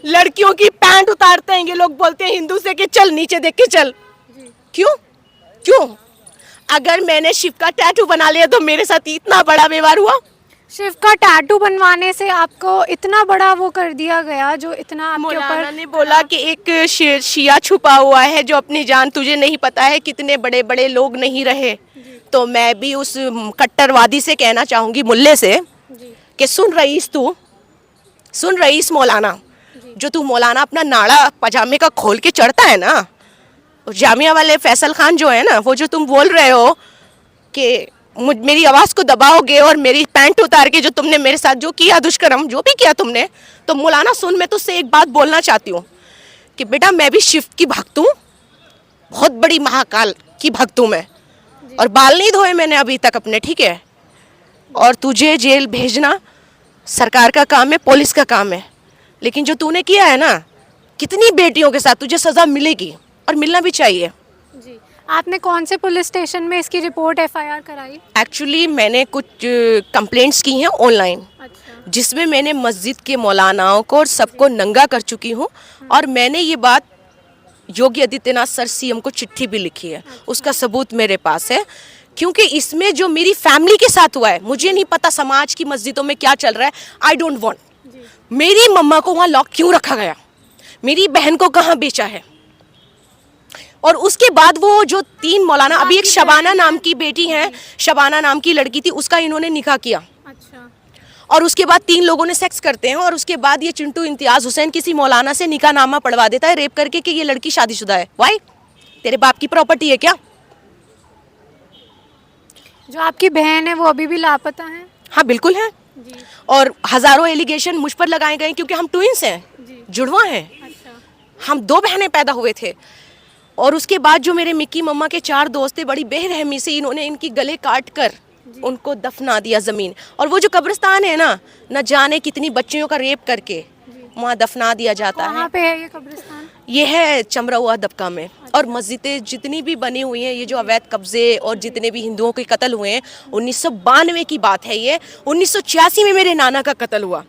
लड़कियों की पैंट उतारते हैं ये लोग, बोलते हैं हिंदू से कि चल नीचे देख के चल। क्यों क्यों? अगर मैंने शिव का टैटू बना लिया तो मेरे साथ इतना बड़ा व्यवहार हुआ। शिव का टैटू बनवाने से आपको इतना बड़ा वो कर दिया गया, जो इतना आपके मौलाना ऊपर ने बोला कि एक शिया छुपा हुआ है जो अपनी जान तुझे नहीं पता है कितने बड़े बड़े लोग नहीं रहे। तो मैं भी उस कट्टरवादी से कहना चाहूंगी, मुल्ले से, कि सुन रईस, तू सुन रईस मौलाना, जो तू मौलाना अपना नाड़ा पजामे का खोल के चढ़ता है ना, जामिया वाले फैसल खान जो है ना, वो जो तुम बोल रहे हो कि मेरी आवाज़ को दबाओगे और मेरी पैंट उतार के जो तुमने मेरे साथ जो किया दुष्कर्म जो भी किया तुमने, तो मौलाना सुन, मैं तुझसे एक बात बोलना चाहती हूँ कि बेटा मैं भी शिव की भक्त हूँ, बहुत बड़ी महाकाल की भक्त हूँ मैं, और बाल नहीं धोए मैंने अभी तक अपने, ठीक है? और तुझे जेल भेजना सरकार का काम है, पुलिस का काम है, लेकिन जो तूने किया है ना कितनी बेटियों के साथ, तुझे सज़ा मिलेगी और मिलना भी चाहिए। जी, आपने कौन से पुलिस स्टेशन में इसकी रिपोर्ट एफआईआर कराई? एक्चुअली मैंने कुछ कंप्लेंट्स की हैं ऑनलाइन, अच्छा, जिसमें मैंने मस्जिद के मौलानाओं को और सबको नंगा कर चुकी हूँ, और मैंने ये बात योगी आदित्यनाथ सर सीएम को चिट्ठी भी लिखी है, उसका सबूत मेरे पास है। क्योंकि इसमें जो मेरी फैमिली के साथ हुआ है, मुझे नहीं पता समाज की मस्जिदों में क्या चल रहा है, आई डोंट वांट। मेरी मम्मा को वहाँ लॉक क्यों रखा गया, मेरी बहन को कहाँ बेचा है, और उसके बाद वो जो 3 मौलाना, अभी एक शबाना नाम की बेटी है, शबाना नाम की लड़की थी, उसका इन्होंने निकाह किया, अच्छा, और उसके बाद 3 लोगों ने सेक्स करते हैं, और उसके बाद ये चिंटू इम्तियाज हुसैन किसी मौलाना से निकाह नामा पढ़वा देता है रेप करके कि ये लड़की शादीशुदा है। वाई? तेरे बाप की प्रॉपर्टी है क्या? जो आपकी बहन है वो अभी भी लापता है? हाँ बिल्कुल है, जी, और हजारों एलिगेशन मुझ पर लगाए गए क्योंकि हम ट्विंस हैं, जी, जुड़वा हैं, अच्छा, हम 2 बहनें पैदा हुए थे। और उसके बाद जो मेरे मिक्की मम्मा के 4 दोस्त थे, बड़ी बेरहमी से इन्होंने इनकी गले काट कर उनको दफना दिया ज़मीन, और वो जो कब्रिस्तान है ना, न जाने कितनी बच्चियों का रेप करके वहाँ दफना दिया जाता है। कहाँ पे है ये कब्रिस्तान? ये है चमरौआ दबका में। और मस्जिदें जितनी भी बनी हुई हैं, ये जो अवैध कब्जे और जितने भी हिंदुओं के कत्ल हुए हैं, 1992 की बात है ये, 1986 में मेरे नाना का कत्ल हुआ।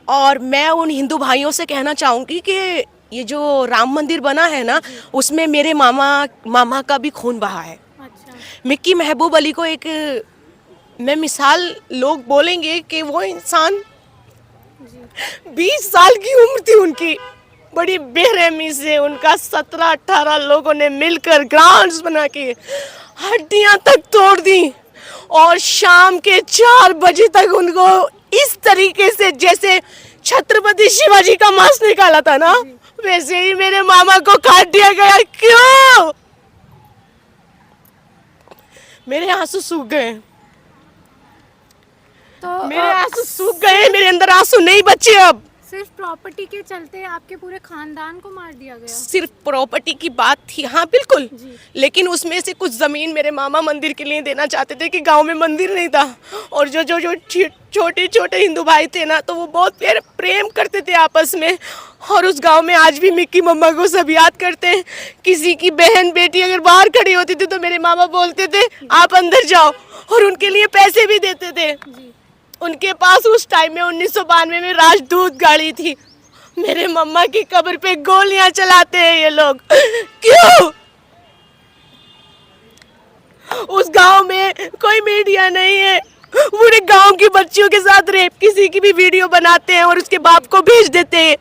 और मैं उन हिंदू भाइयों से कहना चाहूँगी कि ये जो राम मंदिर बना है ना, उसमें मेरे मामा का भी खून बहा है। अच्छा, मिक्की महबूब अली को एक मैं मिसाल, लोग बोलेंगे कि वो इंसान 20 साल की उम्र थी उनकी, बड़ी बेरहमी से उनका 17-18 लोगों ने मिलकर ग्राउंड्स बना के हड्डियां तक तोड़ दी, और शाम के 4 बजे तक उनको इस तरीके से जैसे छत्रपति शिवाजी का मांस निकाला था ना, वैसे ही मेरे मामा को काट दिया गया। क्यों? मेरे आंसू सूख गए, तो मेरे आंसू सूख गए, मेरे अंदर आंसू नहीं बचे अब। सिर्फ प्रॉपर्टी के चलते आपके पूरे खानदान को मार दिया गया? सिर्फ प्रॉपर्टी की बात थी, हाँ बिल्कुल, जी। लेकिन उसमें से कुछ ज़मीन मेरे मामा मंदिर के लिए देना चाहते थे कि गांव में मंदिर नहीं था, और जो जो जो छोटे छोटे हिंदू भाई थे ना, तो वो बहुत प्रेम करते थे आपस में, और उस गांव में आज भी मिक्की मम्मा को सब याद करते हैं। किसी की बहन बेटी अगर बाहर खड़ी होती थी तो मेरे मामा बोलते थे आप अंदर जाओ, और उनके लिए पैसे भी देते थे। उनके पास उस टाइम में 1992 में राजदूत गाड़ी थी। मेरे मम्मा की कब्र पे गोलियां चलाते हैं ये लोग, क्यों? उस गांव में कोई मीडिया नहीं है, पूरे गांव की बच्चियों के साथ रेप किसी की भी वीडियो बनाते हैं और उसके बाप को भेज देते हैं।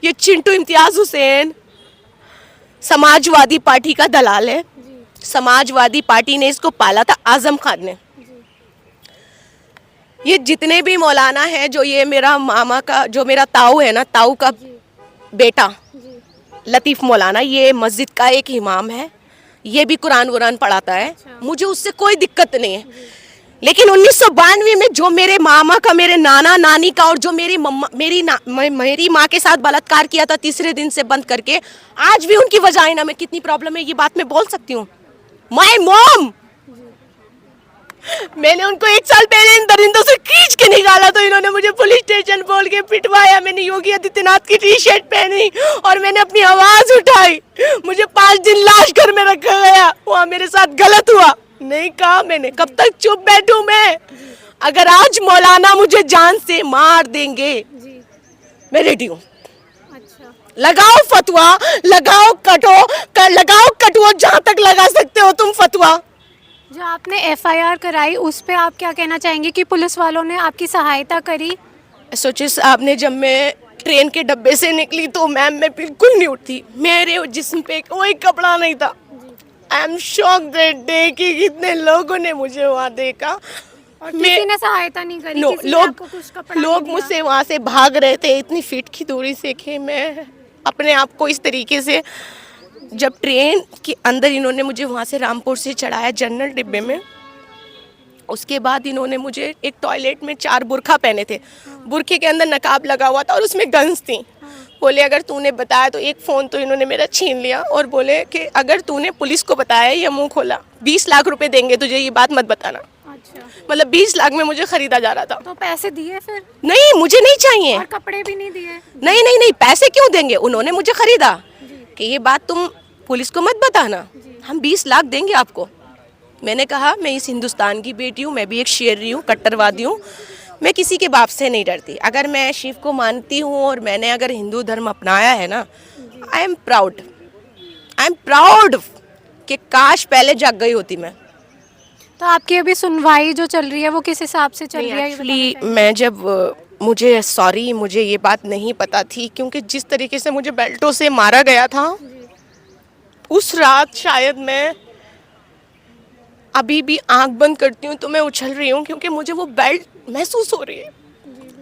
ये चिंटू इम्तियाज हुसैन समाजवादी पार्टी का दलाल है, समाजवादी पार्टी ने इसको पाला था, आजम खान ने। ये जितने भी मौलाना हैं, जो ये मेरा मामा का, जो मेरा ताऊ है ना, ताऊ का बेटा लतीफ़ मौलाना, ये मस्जिद का एक इमाम है, ये भी कुरान वुरान पढ़ाता है। मुझे उससे कोई दिक्कत नहीं है, लेकिन 1992 में जो मेरे मामा का, मेरे नाना नानी का, और जो मेरी मम्मा, मेरी माँ के साथ बलात्कार किया था तीसरे दिन से बंद करके, आज भी उनकी वजाइना में कितनी प्रॉब्लम है, ये बात मैं बोल सकती हूँ। माय मॉम, मैंने उनको 1 साल पहले इन दरिंदों से खींच के निकाला तो इन्होंने मुझे पुलिस स्टेशन बोल के पिटवाया। मैंने योगी आदित्यनाथ की टी-शर्ट पहनी और मैंने अपनी आवाज उठाई। मुझे 5 दिन लाश घर में रखा गया, वहाँ मेरे साथ गलत हुआ, नहीं कहा मैंने। कब तक चुप बैठूं मैं? अगर आज मौलाना मुझे जान से मार देंगे, मैं रेडी हूँ। लगाओ फतवा, लगाओ लगाओ कटो जहां तक लगा सकते हो तुम फतवा। जो आपने एफआईआर कराई उस पे आप क्या कहना चाहेंगे कि पुलिस वालों ने आपकी सहायता करी? सोचिए साहब ने, जब मैं ट्रेन के डब्बे से निकली तो मैम मैं बिल्कुल नहीं उठती, मेरे जिस्म पे कोई कपड़ा नहीं था। I am shock that day कि कितने लोगों ने मुझे वहाँ देखा और किसी ने सहायता नहीं करी? नो, किसी ने आपको कुछ कपड़ा नहीं लोग दिया? मुझसे वहाँ से भाग रहे थे इतनी फीट की दूरी से कि मैं अपने आप को इस तरीके से, जब ट्रेन के अंदर इन्होंने मुझे वहाँ से रामपुर से चढ़ाया जनरल डिब्बे में, उसके बाद इन्होंने मुझे एक टॉयलेट में 4 बुरखा पहने थे, बुरखे के अंदर नकाब लगा हुआ था और उसमें गन्स थी। बोले अगर तूने बताया तो एक फ़ोन तो इन्होंने मेरा छीन लिया और बोले कि अगर तूने पुलिस को बताया या मुंह खोला 20 लाख रुपए देंगे तुझे, ये बात मत बताना। अच्छा, मतलब 20 लाख में मुझे खरीदा जा रहा था। तो पैसे दिए फिर? नहीं, मुझे नहीं चाहिए। और कपड़े भी नहीं दिए? नहीं नहीं नहीं, पैसे क्यों देंगे, उन्होंने मुझे खरीदा कि ये बात तुम पुलिस को मत बताना, हम 20 लाख देंगे आपको। मैंने कहा मैं इस हिंदुस्तान की बेटी हूँ, मैं भी एक शेरनी हूँ, कट्टरवादी हूँ, मैं किसी के बाप से नहीं डरती। अगर मैं शिव को मानती हूँ और मैंने अगर हिंदू धर्म अपनाया है ना, आई एम प्राउड कि काश पहले जाग गई होती मैं। तो आपकी अभी सुनवाई जो चल रही है वो किस हिसाब से चल रही है? ये बताना एक्चुअली चाहेंगे? मैं जब मुझे ये बात नहीं पता थी, क्योंकि जिस तरीके से मुझे बेल्टों से मारा गया था उस रात, शायद मैं अभी भी आंख बंद करती हूँ तो मैं उछल रही हूँ, क्योंकि मुझे वो बेल्ट महसूस हो रही है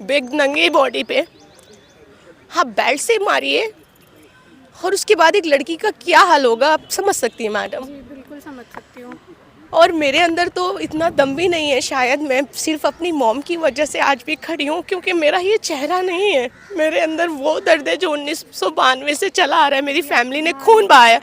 बिग नंगी बॉडी पे। हाँ, बेल्ट से मारिए और उसके बाद एक लड़की का क्या हाल होगा आप समझ सकती हैं मैडम। जी बिल्कुल समझ सकती हूँ। और मेरे अंदर तो इतना दम भी नहीं है, शायद मैं सिर्फ अपनी मॉम की वजह से आज भी खड़ी हूँ, क्योंकि मेरा ये चेहरा नहीं है, मेरे अंदर वो दर्द है जो 1992 से चला आ रहा है, मेरी फैमिली ने खून बहाया।